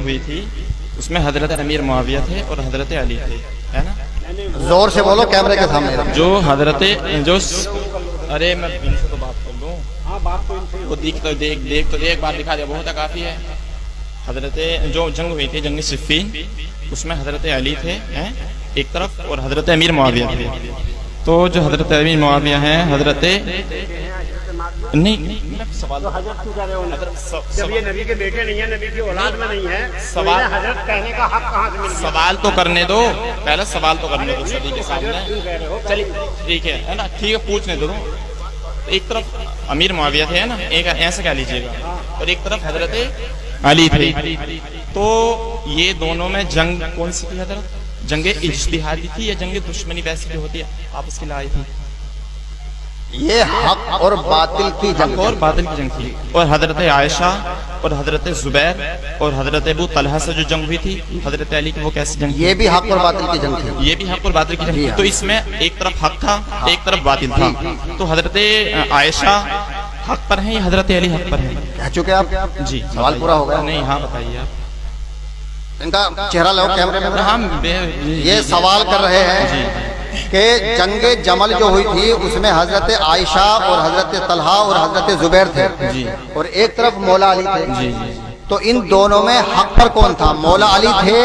ہوئی تھی اس میں حضرت امیر معاویہ تھے اور حضرت علی تھے، ہے نا؟ زور سے بولو کیمرے کے سامنے. جو حضرت جو ارے میں ان سے تو بات کر لوں، وہ دیکھ تو ایک بار دکھا دیا بہت ہے، کافی ہے. حضرت جو جنگ ہوئی تھی جنگ صفین، اس میں حضرت علی تھے ایک طرف اور حضرت امیر معاویہ تھے. تو جو حضرت امیر معاویہ ہیں حضرت نہیں سوال حضرت کیوں کہہ رہے ہو؟ جب یہ نبی کے بیٹے نہیں ہیں، نبی کی اولاد میں نہیں ہے، سوال حضرت کہنے کا حق کہاں سے مل گیا؟ سوال تو کرنے دو، پہلے سوال تو کرنے دو سبھی کے سامنے. چلیے ٹھیک ہے نا، ٹھیک ہے پوچھنے دو. ایک طرف امیر معاویہ تھے نا، ایک ایسا کہہ لیجیے گا، اور ایک طرف حضرت علی تھے. تو یہ دونوں میں جنگ کون سی تھی حضرت؟ جنگ اجتہادی تھی یا جنگ دشمنی ویسی جو ہوتی ہے آپ اس کی لڑائی تھی؟ یہ حق اور باطل کی جنگ، اور باطل کی جنگ تھی. اور حضرت عائشہ اور حضرت زبیر اور حضرت ابو طلحہ سے جو جنگ ہوئی تھی حضرت علی کی، وہ کیسی جنگ تھی؟ یہ بھی حق اور باطل کی جنگ تھی. یہ بھی حق اور باطل کی جنگ تھی. تو اس میں ایک طرف حق تھا ایک طرف باطل تھا. تو حضرت عائشہ حق پر ہیں یا حضرت علی حق پر ہیں؟ کہہ چکے آپ؟ جی سوال پورا ہو گیا. نہیں ہاں بتائیے آپ. ان کا چہرہ لو کیمرے میں. ہم یہ سوال کر رہے ہیں کہ جنگ جمل جو ہوئی تھی اس میں حضرت عائشہ اور حضرت طلحہ اور حضرت زبیر تھے، اور ایک طرف مولا علی تھے. تو ان دونوں میں حق پر کون تھا؟ مولا علی تھے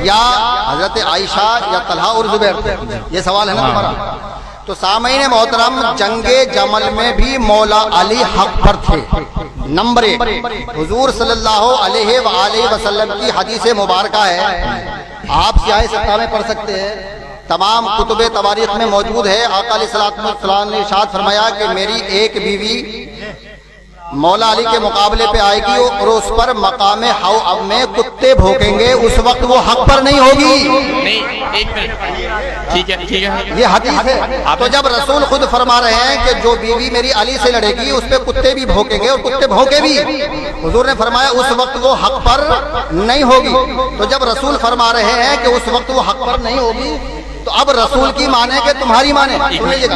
یا حضرت عائشہ یا طلحہ اور زبیر تھے؟ یہ سوال ہے نا ہمارا. تو سامعین محترم، جنگ جمل میں بھی مولا علی حق پر تھے. نمبر ایک، حضور صلی اللہ علیہ وآلہ وسلم کی حدیث مبارکہ ہے، آپ سیاہ ستہ میں پڑھ سکتے ہیں، تمام کتب تواریخ میں موجود ہے. آقا علیہ الصلوۃ والسلام نے ارشاد فرمایا کہ میری ایک بیوی مولا علی کے مقابلے پہ آئے گی اور اس پر مقام حوض میں کتے بھونکیں گے، اس وقت وہ حق پر نہیں ہوگی. نہیں ایک منٹ، ٹھیک ہے یہ حدیث ہے. تو جب رسول خود فرما رہے ہیں کہ جو بیوی میری علی سے لڑے گی اس پہ کتے بھی بھونکیں گے اور کتے بھونکے بھی، حضور نے فرمایا اس وقت وہ حق پر نہیں ہوگی. تو جب رسول فرما رہے ہیں کہ اس وقت وہ حق پر نہیں ہوگی، تو اب رسول کی مانے کہ تمہاری مانے؟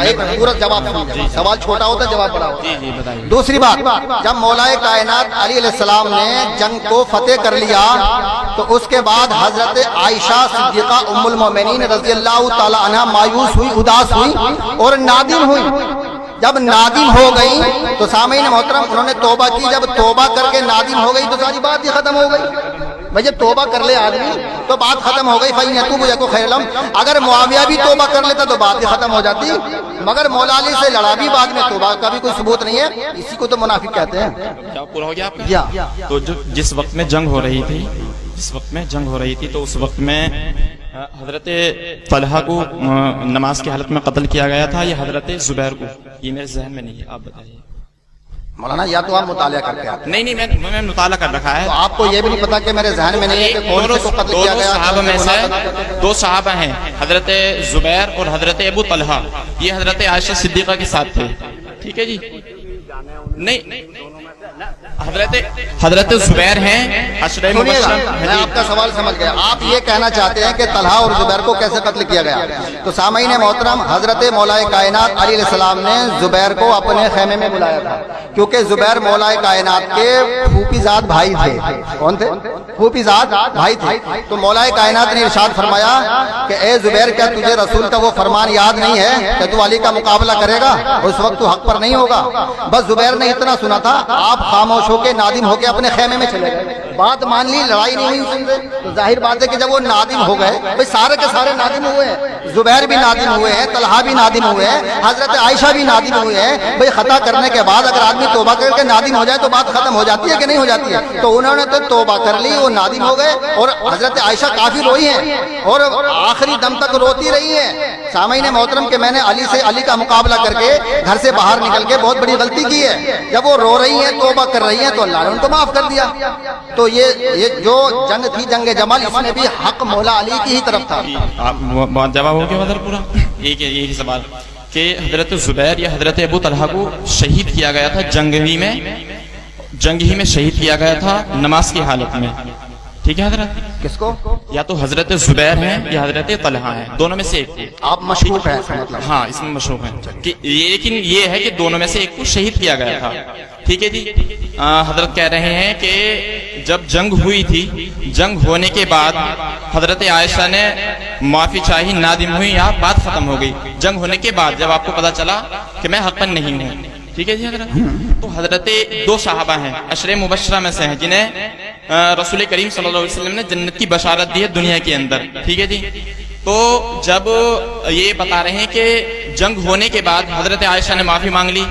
ایک پورا جواب سمجھے، سوال چھوٹا ہوتا ہے جواب بڑا ہوتا ہے. دوسری بات، جب مولا کائنات علی علیہ السلام نے جنگ کو فتح کر لیا تو اس کے بعد حضرت عائشہ صدیقہ ام المومنین رضی اللہ تعالی عنہ مایوس ہوئی، اداس ہوئی اور نادم ہوئی. جب نادم ہو گئی تو سامعین محترم انہوں نے توبہ کی. جب توبہ کر کے نادم ہو گئی تو ساری بات ہی ختم ہو گئی. بھائی جب توبہ کر لے آدمی تو بات ختم ہو گئی. فَإِنْ يَتُوبُ يَكُ خَيْرًا لَهُمْ. اگر معاویہ بھی توبہ کر لیتا تو بات ہی ختم ہو جاتی، مگر مولا علی سے لڑا بھی بعد میں، توبہ کا بھی کوئی ثبوت نہیں ہے. اسی کو تو منافق کہتے ہیں. کیا پورا ہو گیا آپ کا؟ تو جس وقت میں جنگ ہو رہی تھی تو اس وقت میں حضرت طلحہ کو نماز کی حالت میں قتل کیا گیا تھا یا حضرت زبیر کو؟ یہ میرے ذہن میں نہیں ہے، آپ بتائیے. مولانا یا تو آپ مطالعہ کرتے ہیں. نہیں میں مطالعہ کر رکھا ہے. تو آپ کو یہ بھی نہیں پتا کہ میرے ذہن میں نہیں ہے کہ کون سے کو قتل کیا گیا؟ صحابہ میں سے دو صحابہ ہیں، حضرت زبیر اور حضرت ابو طلحہ. یہ حضرت عائشہ صدیقہ کے ساتھ تھے. ٹھیک ہے جی. نہیں حضرت زبیر ہیں. میں آپ کا سوال سمجھ گیا. آپ یہ کہنا چاہتے ہیں کہ طلحہ اور زبیر کو کیسے قتل کیا گیا؟ تو سامعین محترم، حضرت مولا کائنات علی علیہ السلام نے زبیر کو اپنے خیمے میں بلایا تھا، کیونکہ زبیر مولا کائنات کے پھوپھی زاد بھائی تھے. کون تھے؟ پھوپھی زاد بھائی تھے. تو مولا کائنات نے ارشاد فرمایا کہ اے زبیر، کیا تجھے رسول کا وہ فرمان یاد نہیں ہے کہ تو علی کا مقابلہ کرے گا؟ اس وقت تو حق پر نہیں ہوگا. بس زبیر نے اتنا سنا تھا، آپ خاموش ہو کے نادم ہو کے اپنے خیمے میں چلے گئے. بات مان لی، لڑائی نہیں ہوئی. تو ظاہر بات ہے کہ جب وہ نادم ہو گئے، بھئی سارے کے سارے نادم ہوئے ہیں. زبیر بھی نادم ہوئے ہیں، طلحہ بھی نادم ہوئے ہیں، حضرت عائشہ بھی نادم ہوئے ہیں. بھئی خطا کرنے کے بعد اگر آدمی توبہ کر کے نادم ہو جائے تو بات ختم ہو جاتی ہے کہ نہیں ہو جاتی ہے؟ تو انہوں نے تو توبہ کر لی، وہ نادم ہو گئے، اور حضرت عائشہ کافی روئی ہیں اور آخری دم تک روتی رہی ہیں. سامعین محترم کہ میں نے علی کا مقابلہ کر کے گھر سے باہر نکل کے بہت بڑی غلطی کی ہے. جب وہ رو رہی ہیں، توبہ کر رہی ہیں، تو اللہ نے ان کو معاف کر دیا. تو یہ جو جنگ تھی جنگ جمل، اس میں بھی حق مولا علی کی ہی طرف تھا. جواب ہو گیا پورا. ایک ہی سوال کہ حضرت زبیر یا حضرت ابو طلحہ کو شہید کیا گیا تھا جنگ ہی میں شہید کیا گیا تھا نماز کی حالت میں. ٹھیک ہے حضرت, کس کو؟ یا تو حضرت زبیر ہیں یا حضرت طلحہ ہیں, دونوں میں سے ایک تھے. آپ مشکوک ہیں مطلب؟ ہاں اس میں مشہور ہیں کہ لیکن یہ ہے کہ دونوں میں سے ایک کو شہید کیا گیا تھا. ٹھیک ہے جی. حضرت کہہ رہے ہیں کہ جب جنگ ہوئی تھی, جنگ ہونے کے بعد حضرت عائشہ نے معافی چاہی, نادم ہوئی, آپ بات ختم ہو گئی. جنگ ہونے کے بعد جب آپ کو پتا چلا کہ میں حق پر نہیں ہوں. ٹھیک ہے جی حضرت. تو حضرت دو صحابہ ہیں عشرے مبشرہ میں سے ہیں جنہیں رسول کریم صلی اللہ علیہ وسلم نے جنت کی بشارت دی ہے دنیا کے اندر. ٹھیک ہے جی. تو جب یہ بتا رہے ہیں کہ جنگ ہونے کے بعد حضرت عائشہ نے معافی مانگ لی,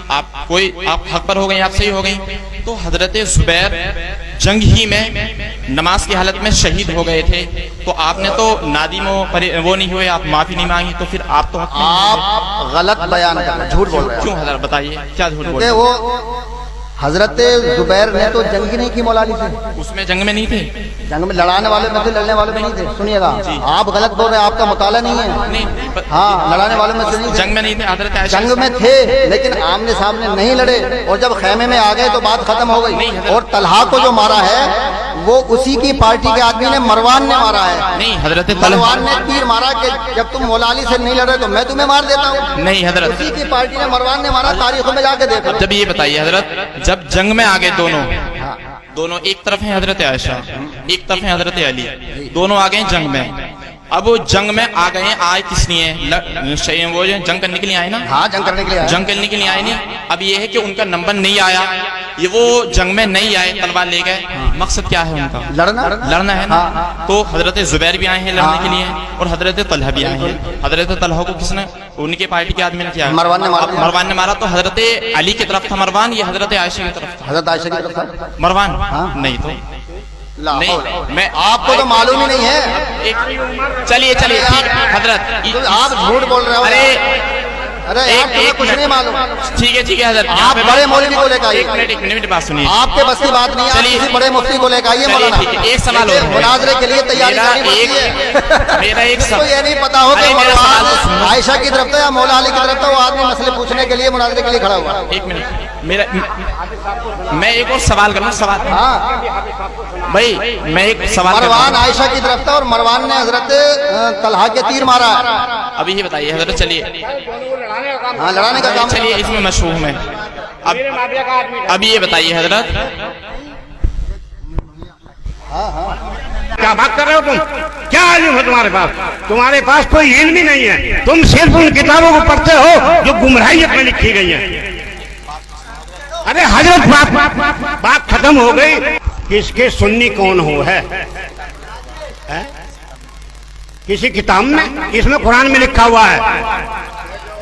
آپ حق پر ہو گئی, آپ صحیح ہو گئی. تو حضرت زبیر جنگ ہی میں نماز کی حالت میں شہید ہو گئے تھے. تو آپ نے تو نادم وہ نہیں ہوئے, آپ معافی نہیں مانگی, تو پھر آپ تو آپ غلط بیان کر رہے ہیں, جھوٹ بول رہے ہیں. کیوں حضرت بتائیے کیا جھوٹ بول رہے کہ وہ حضرت زبیر نے تو جنگ ہی نہیں کی مولا علی سے, اس میں جنگ میں نہیں تھے, جنگ میں لڑانے والے میں تھے, لڑنے والے میں نہیں تھے. سنیے گا, آپ غلط بول رہے ہیں, آپ کا مطالعہ نہیں ہے. ہاں لڑانے والے میں سے نہیں, جنگ میں نہیں تھے. حضرت عائشہ جنگ میں تھے لیکن آمنے سامنے نہیں لڑے, اور جب خیمے میں آ گئے تو بات ختم ہو گئی. اور طلحہ کو جو مارا ہے وہ اسی کی پارٹی کے آدمی نے, مروان نے مارا ہے. نہیں حضرت مروان نے تیر مارا کہ جب تم مولا علی سے نہیں لڑے تو میں تمہیں مار دیتا ہوں. نہیں حضرت, اسی کی پارٹی نے مروان نے مارا, تاریخوں میں جا کے دیکھو. جب یہ بتائیے حضرت, جب جنگ میں آگے دونوں ایک طرف ہیں حضرت عائشہ, ایک طرف ہیں حضرت علی, دونوں آ گئے جنگ میں. اب وہ جنگ میں آ گئے, آئے کس لیے؟ وہ جنگ کرنے کے لیے آئے نا. ہاں جنگ کرنے کے لیے, جنگ کرنے کے لیے آئے نہیں. اب یہ ہے کہ ان کا نمبر نہیں آیا, یہ وہ جنگ میں نہیں آئے, تلوار لے گئے. مقصد کیا ہے ان کا؟ لڑنا ہے نا. تو حضرت زبیر بھی آئے ہیں لڑنے کے لیے, اور حضرت طلحہ بھی آئے ہیں. حضرت طلحہ کو کس نے, ان کے پارٹی کے آدمی نے کیا؟ مروان نے مارا. تو حضرت علی کی طرف تھا مروان, یہ حضرت عائشہ کی طرف تھا؟ حضرت عائشہ کی طرف تھا مروان. نہیں تو نہیں, میں آپ کو تو معلوم ہی نہیں ہے. چلیے ٹھیک ہے حضرت, آپ جھوٹ بول رہے ہو. ارے کچھ نہیں معلوم. ٹھیک ہے حضرت, آپ بڑے مولوی کو لے کے آئیے. ایک منٹ بات سنیے, آپ کے بس کی بات نہیں ہے, آپ کسی بڑے مفتی کو لے کے آئیے. مولانا ایک سوال اور مناظرے کے لیے تیاری کرنی پڑتی ہے. میرا ایک سوال, یہ نہیں پتا ہو کہ مروان عائشہ کی طرف تھا یا مولا علی کی طرف تھا, وہ آدمی مسئلے پوچھنے کے لیے مناظرے کے لیے کھڑا ہوا. ایک منٹ, میں ایک اور سوال کروں. سوال بھائی, میں ایک سوال, مروان عائشہ کی طرف تھا اور مروان نے حضرت طلحہ کے تیر مارا. ابھی یہ بتائیے حضرت, چلیے ہاں لڑانے کا کام, چلیے اس میں مشہور ہے. اب یہ بتائیے حضرت, کیا بات کر رہے ہو تم؟ کیا علم ہے تمہارے پاس؟ تمہارے پاس کوئی علم ہی نہیں ہے. تم صرف ان کتابوں کو پڑھتے ہو جو گمراہیت میں لکھی گئی ہیں. ارے حضرت بات ختم ہو گئی. کس کے سنی کون ہو ہے کسی کتاب میں؟ اس میں قرآن میں لکھا ہوا ہے.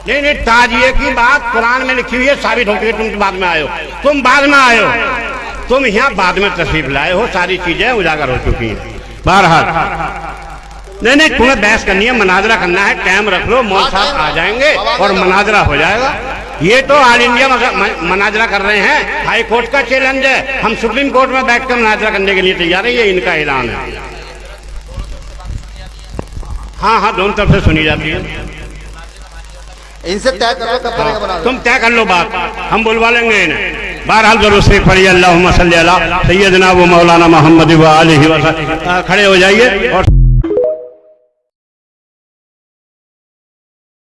نہیں, تاجیے کی بات قرآن میں لکھی ہوئی ہے, ثابت ہوتی ہے. تم بعد میں آئے ہو, تم بعد میں آئے ہو, تم یہاں بعد میں تشریف لائے ہو, ساری چیزیں اجاگر ہو چکی ہیں. بہرحال نہیں, تمہیں بحث کرنی ہے, مناظرہ کرنا ہے, ٹائم رکھ لو, مول صاحب آ جائیں گے اور مناظرہ ہو جائے گا. یہ تو آل انڈیا مناظرہ کر رہے ہیں, ہائی کورٹ کا چیلنج ہے. ہم سپریم کورٹ میں بیٹھ کر مناظرہ کرنے کے لیے تیار ہیں, یہ ان کا اعلان ہے. ہاں دونوں طرف سے سنی جاتی ہے. ان سے طے کرو کب کرے گا مناظرہ. تم طے کر لو بات, ہم بلوا لیں گے انہیں. بہرحال ضرور سے پڑھیے اللہم صلی علی سیدنا و مولانا محمد و آلہ وسلم. کھڑے ہو جائیے اور